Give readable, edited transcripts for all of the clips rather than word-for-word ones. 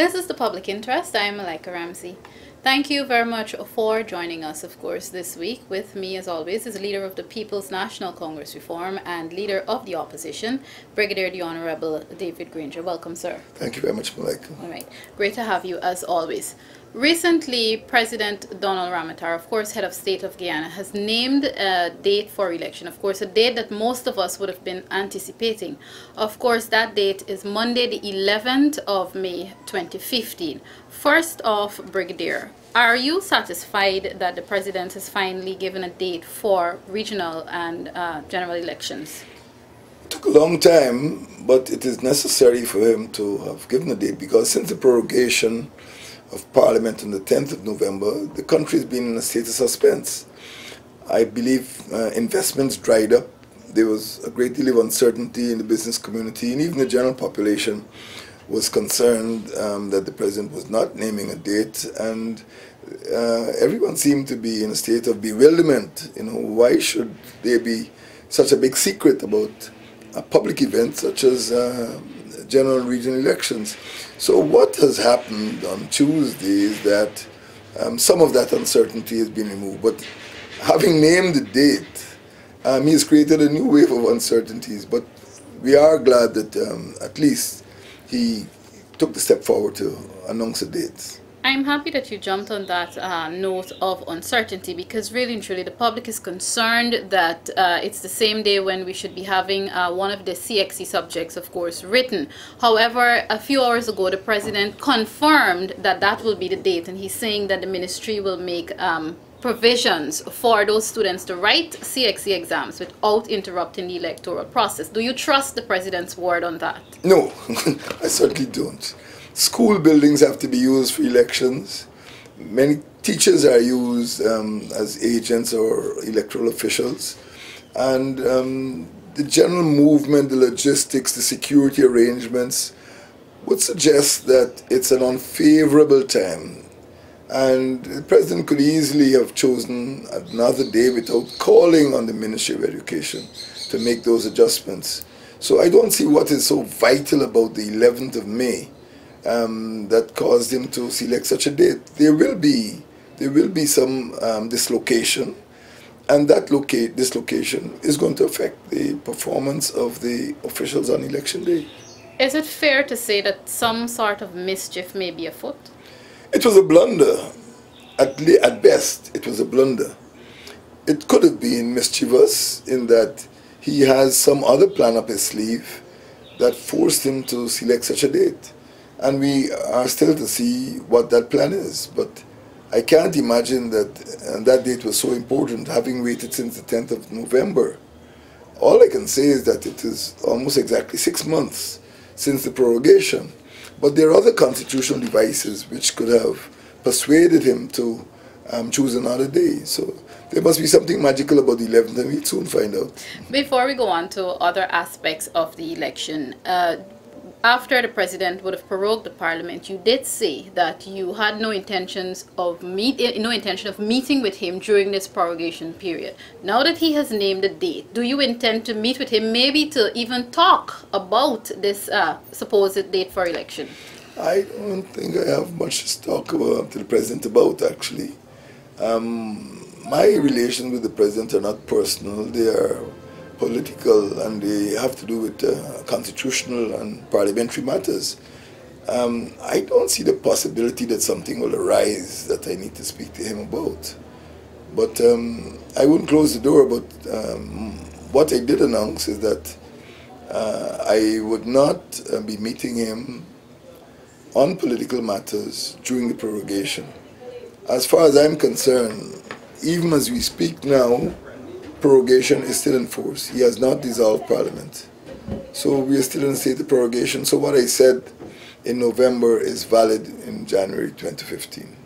This is The Public Interest. I'm Malika Ramsey. Thank you very much for joining us, of course, this week. With me, as always, is leader of the People's National Congress Reform and leader of the opposition, Brigadier the Honorable David Granger. Welcome, sir. Thank you very much, Malika. All right. Great to have you, as always. Recently, President Donald Ramotar, of course, head of state of Guyana, has named a date for election. Of course, a date that most of us would have been anticipating. Of course, that date is Monday, the 11th of May, 2015. First off, Brigadier, are you satisfied that the president has finally given a date for regional and general elections? It took a long time, but it is necessary for him to have given a date because since the prorogation of Parliament on the 10th of November, the country has been in a state of suspense. I believe investments dried up. There was a great deal of uncertainty in the business community, and even the general population was concerned that the president was not naming a date, and everyone seemed to be in a state of bewilderment. You know, why should there be such a big secret about a public event such as general and regional elections? So what has happened on Tuesday is that some of that uncertainty has been removed. But having named the date, he has created a new wave of uncertainties. But we are glad that at least he took the step forward to announce a date. I'm happy that you jumped on that note of uncertainty, because really and truly the public is concerned that it's the same day when we should be having one of the CXC subjects, of course, written. However, a few hours ago, the president confirmed that that will be the date, and he's saying that the ministry will make provisions for those students to write CXC exams without interrupting the electoral process. Do you trust the president's word on that? No, I certainly don't. School buildings have to be used for elections. Many teachers are used as agents or electoral officials. And the general movement, the logistics, the security arrangements would suggest that it's an unfavorable time. And the president could easily have chosen another day without calling on the Ministry of Education to make those adjustments. So I don't see what is so vital about the 11th of May that caused him to select such a date. There will be some dislocation, and that dislocation is going to affect the performance of the officials on election day. Is it fair to say that some sort of mischief may be afoot? It was a blunder. At best, it was a blunder. It could have been mischievous in that he has some other plan up his sleeve that forced him to select such a date. And we are still to see what that plan is. But I can't imagine that that date was so important, having waited since the 10th of November. All I can say is that it is almost exactly 6 months since the prorogation. But there are other constitutional devices which could have persuaded him to choose another day. So there must be something magical about the 11th, and we'll soon find out. Before we go on to other aspects of the election, after the president would have prorogued the parliament, you did say that you had no intention of meeting with him during this prorogation period. Now that he has named a date, do you intend to meet with him, maybe to even talk about this supposed date for election? I don't think I have much to talk to the president about, actually. My relations with the president are not personal. They are political, and they have to do with constitutional and parliamentary matters. I don't see the possibility that something will arise that I need to speak to him about. But I wouldn't close the door, but what I did announce is that I would not be meeting him on political matters during the prorogation. As far as I'm concerned, even as we speak now, prorogation is still in force. He has not dissolved Parliament. So we are still in a state of prorogation. So what I said in November is valid in January 2015.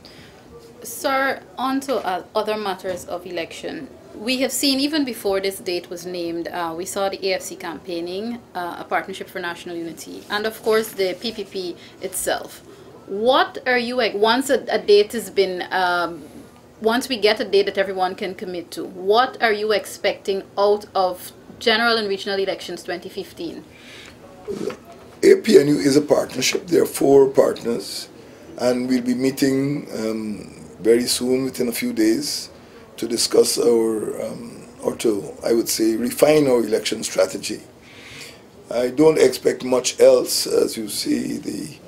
Sir, on to other matters of election. We have seen, even before this date was named, we saw the AFC campaigning, a Partnership for National Unity, and of course the PPP itself. What are you, once a date has been, once we get a date that everyone can commit to, what are you expecting out of general and regional elections 2015? APNU is a partnership. There are 4 partners, and we'll be meeting very soon, within a few days, to discuss or to, I would say, refine our election strategy. I don't expect much else. As you see, the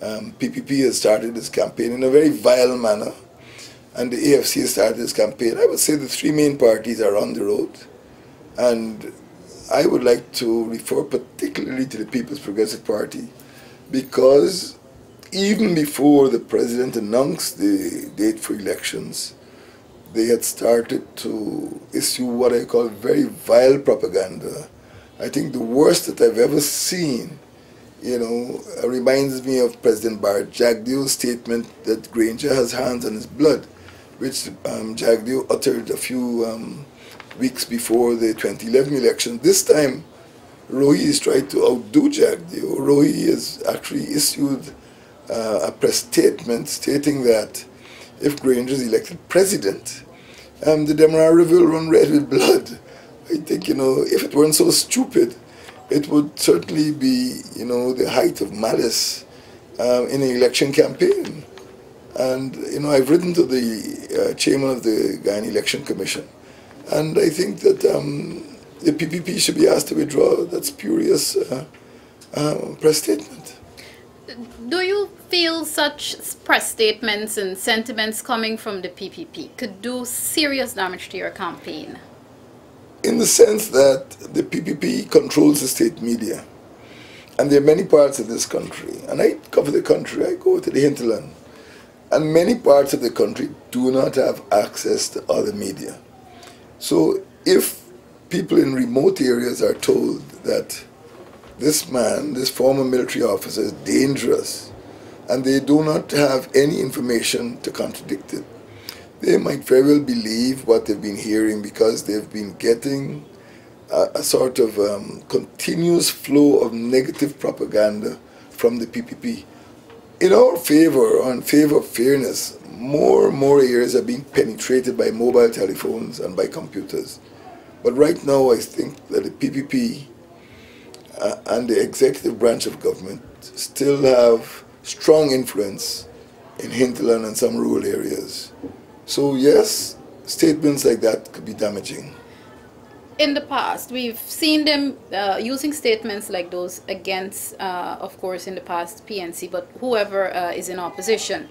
PPP has started its campaign in a very vile manner, and the AFC has started its campaign. I would say the 3 main parties are on the road, and I would like to refer particularly to the People's Progressive Party, because even before the president announced the date for elections, they had started to issue what I call very vile propaganda. I think the worst that I've ever seen, reminds me of President Barrett Jagdeo's statement that Granger has hands on his blood, which Jagdeo uttered a few weeks before the 2011 election. This time, Rohi is trying to outdo Jagdeo. Rohi has actually issued a press statement stating that if Granger is elected president, the Demerara River will run red with blood. I think, if it weren't so stupid, it would certainly be, the height of malice in an election campaign. And, I've written to the chairman of the Guyanese Election Commission, and I think that the PPP should be asked to withdraw that spurious press statement. Do you feel such press statements and sentiments coming from the PPP could do serious damage to your campaign? In the sense that the PPP controls the state media, and there are many parts of this country, and I cover the country, I go to the hinterland, and many parts of the country do not have access to other media. So if people in remote areas are told that this man, this former military officer, is dangerous, and they do not have any information to contradict it, they might very well believe what they've been hearing, because they've been getting a sort of continuous flow of negative propaganda from the PPP. In our favor, or in favor of fairness, more and more areas are being penetrated by mobile telephones and by computers. But right now, I think that the PPP and the executive branch of government still have strong influence in hinterland and some rural areas. So yes, statements like that could be damaging. In the past, we've seen them using statements like those against, of course, in the past, PNC, but whoever is in opposition.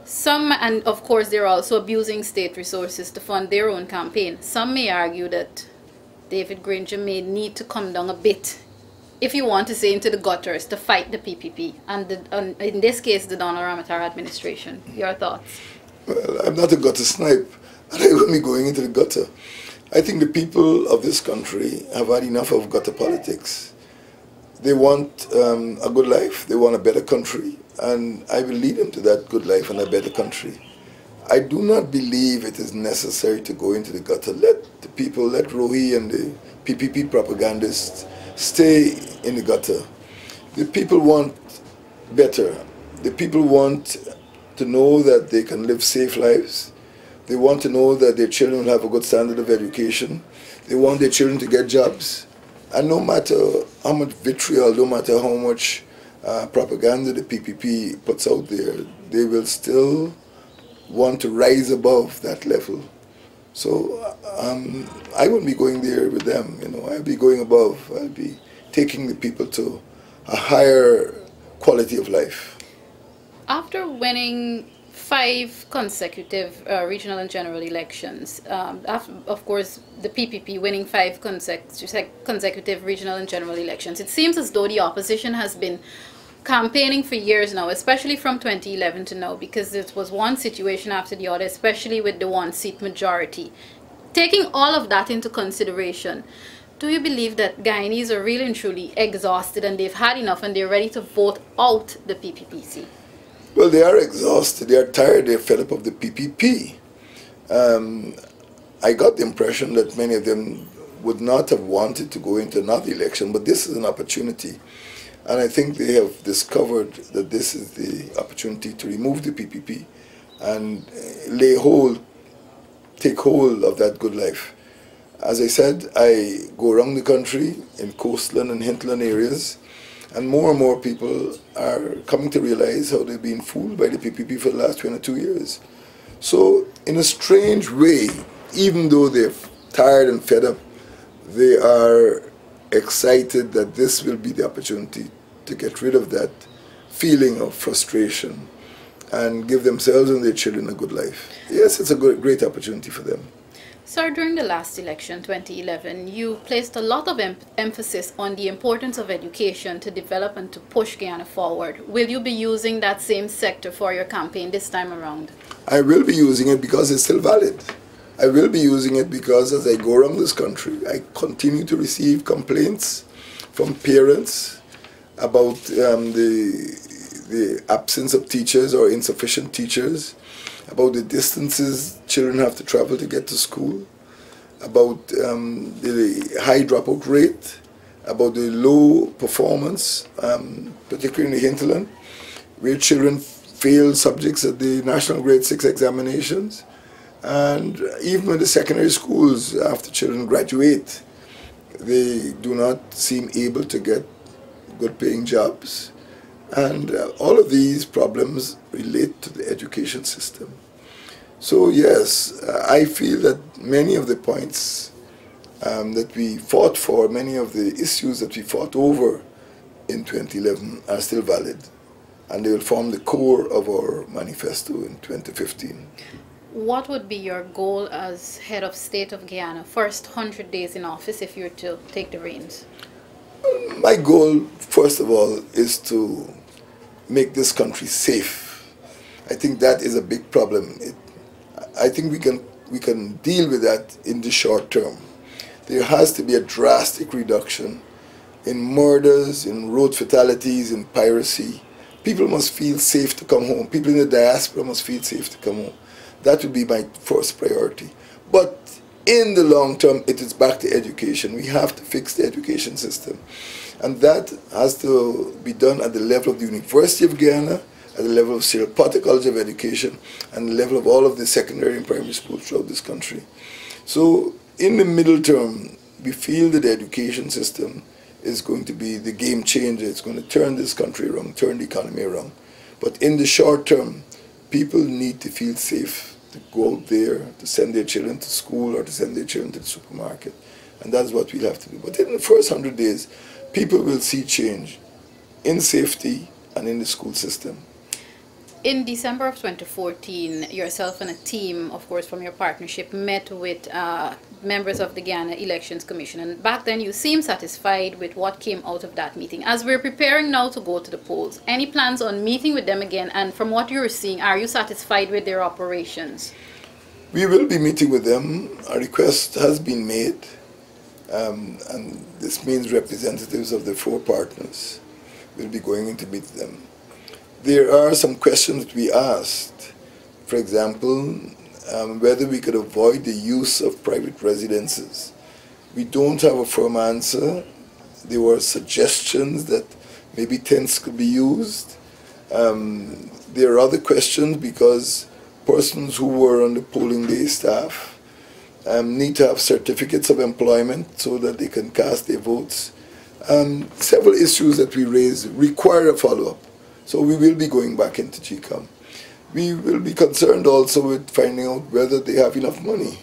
Some, and of course, they're also abusing state resources to fund their own campaign. Some may argue that David Granger may need to come down a bit, if you want to say, into the gutters to fight the PPP, and in this case, the Donald Ramotar administration. Your thoughts? Well, I'm not a gutter snipe, and I won't be going into the gutter. I think the people of this country have had enough of gutter politics. They want a good life, they want a better country, and I will lead them to that good life and a better country. I do not believe it is necessary to go into the gutter. Let the people, let Rohi and the PPP propagandists stay in the gutter. The people want better. The people want to know that they can live safe lives. They want to know that their children will have a good standard of education. They want their children to get jobs. And no matter how much vitriol, no matter how much propaganda the PPP puts out there, they will still want to rise above that level. So I won't be going there with them. I'll be going above. I'll be taking the people to a higher quality of life. After winning 5 consecutive regional and general elections, of course, the PPP winning 5 consecutive regional and general elections, it seems as though the opposition has been campaigning for years now, especially from 2011 to now, because it was one situation after the other, especially with the 1-seat majority. Taking all of that into consideration, do you believe that Guyanese are really and truly exhausted and they've had enough and they're ready to vote out the PPPC? Well, they are exhausted, they are tired, they're fed up of the PPP. I got the impression that many of them would not have wanted to go into another election, but this is an opportunity. And I think they have discovered that this is the opportunity to remove the PPP and take hold of that good life. As I said, I go around the country in coastal and hinterland areas, And more people are coming to realize how they've been fooled by the PPP for the last 22 years. So in a strange way, even though they're tired and fed up, they are excited that this will be the opportunity to get rid of that feeling of frustration and give themselves and their children a good life. Yes, it's a great opportunity for them. Sir, during the last election, 2011, you placed a lot of emphasis on the importance of education to develop and to push Guyana forward. Will you be using that same sector for your campaign this time around? I will be using it because it's still valid. I will be using it because as I go around this country, I continue to receive complaints from parents about the absence of teachers or insufficient teachers, about the distances children have to travel to get to school, about the high dropout rate, about the low performance, particularly in the hinterland, where children fail subjects at the National Grade 6 examinations. And even in the secondary schools, after children graduate, they do not seem able to get good paying jobs. And all of these problems relate to the education system. So yes, I feel that many of the points that we fought for, many of the issues that we fought over in 2011 are still valid. And they will form the core of our manifesto in 2015. What would be your goal as head of state of Guyana, first 100 days in office, if you were to take the reins? My goal, first of all, is to make this country safe. I think that is a big problem. I think we can deal with that in the short term. There has to be a drastic reduction in murders, in road fatalities, in piracy. People must feel safe to come home. People in the diaspora must feel safe to come home. That would be my first priority. But in the long term, it is back to education. We have to fix the education system. And that has to be done at the level of the University of Guyana, at the level of Cyril Potter College of Education, and the level of all of the secondary and primary schools throughout this country. So in the middle term, we feel that the education system is going to be the game changer. It's going to turn this country around, turn the economy around. But in the short term, people need to feel safe to go out there, to send their children to school or to send their children to the supermarket. And that's what we'll have to do. But in the first 100 days, people will see change in safety and in the school system. In December of 2014, yourself and a team, of course, from your partnership, met with members of the Guyana Elections Commission. And back then, you seemed satisfied with what came out of that meeting. As we're preparing now to go to the polls, any plans on meeting with them again? And from what you're seeing, are you satisfied with their operations? We will be meeting with them. A request has been made. And this means representatives of the 4 partners will be going in to meet them. There are some questions that we asked. For example, whether we could avoid the use of private residences. We don't have a firm answer. There were suggestions that maybe tents could be used. There are other questions because persons who were on the polling day staff need to have certificates of employment so that they can cast their votes. Several issues that we raised require a follow-up. So we will be going back into GCOM. We will be concerned also with finding out whether they have enough money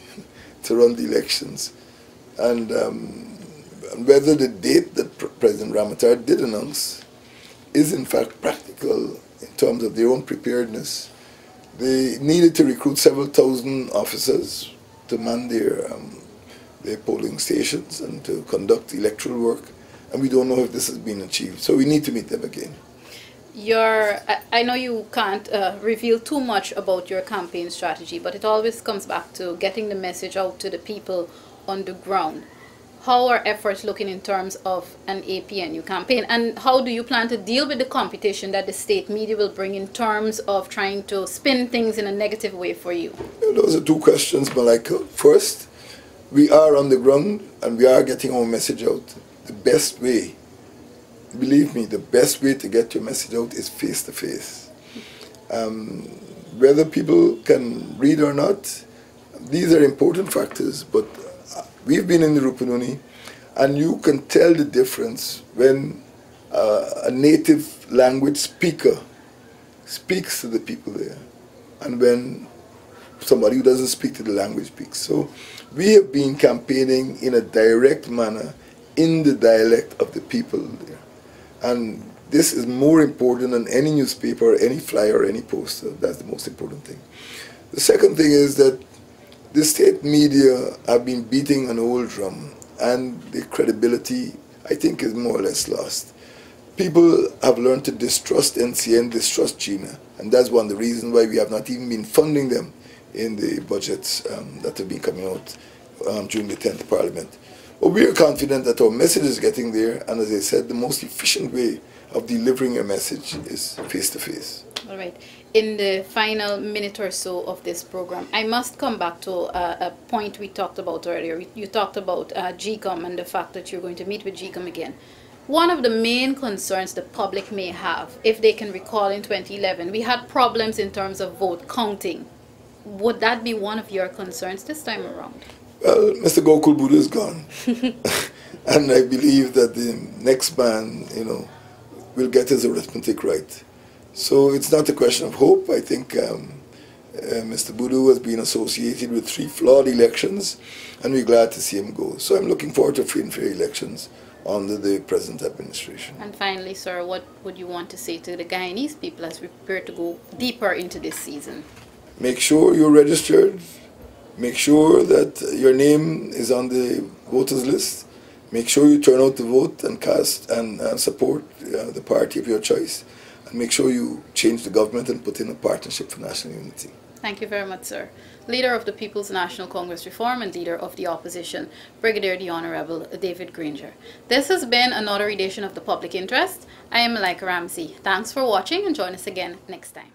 to run the elections and whether the date that President Ramotar did announce is in fact practical in terms of their own preparedness. They needed to recruit several thousand officers to man their polling stations and to conduct electoral work, and we don't know if this has been achieved. So we need to meet them again. I know you can't reveal too much about your campaign strategy, but it always comes back to getting the message out to the people on the ground. How are efforts looking in terms of an APNU campaign, and how do you plan to deal with the competition that the state media will bring in terms of trying to spin things in a negative way for you? Those are 2 questions, Malika. First, we are on the ground and we are getting our message out. The best way, believe me, the best way to get your message out is face-to-face. Whether people can read or not, these are important factors, but we've been in the Rupununi, and you can tell the difference when a native language speaker speaks to the people there, and when somebody who doesn't speak to the language speaks. So we have been campaigning in a direct manner in the dialect of the people there. And this is more important than any newspaper, any flyer, any poster. That's the most important thing. The second thing is that the state media have been beating an old drum, and the credibility, I think, is more or less lost. People have learned to distrust NCN, distrust GINA, and that's one of the reasons why we have not even been funding them in the budgets that have been coming out during the 10th Parliament. But we are confident that our message is getting there, and as I said, the most efficient way of delivering a message is face-to-face. All right. In the final minute or so of this program, I must come back to a point we talked about earlier. You talked about GCOM and the fact that you're going to meet with GCOM again. One of the main concerns the public may have, if they can recall in 2011, we had problems in terms of vote counting. Would that be one of your concerns this time around? Well, Mr. Gokul Buddha is gone. And I believe that the next man, will get his arithmetic right. So it's not a question of hope. I think Mr. Budu has been associated with 3 flawed elections, and we're glad to see him go. So I'm looking forward to free and fair elections under the present administration. And finally, sir, what would you want to say to the Guyanese people as we prepare to go deeper into this season? Make sure you're registered. Make sure that your name is on the voters list. Make sure you turn out to vote and cast and support the party of your choice. And make sure you change the government and put in a partnership for national unity. Thank you very much, sir. Leader of the People's National Congress Reform and Leader of the Opposition, Brigadier the Honorable David Granger. This has been another edition of The Public Interest. I am Malika Ramsey. Thanks for watching, and join us again next time.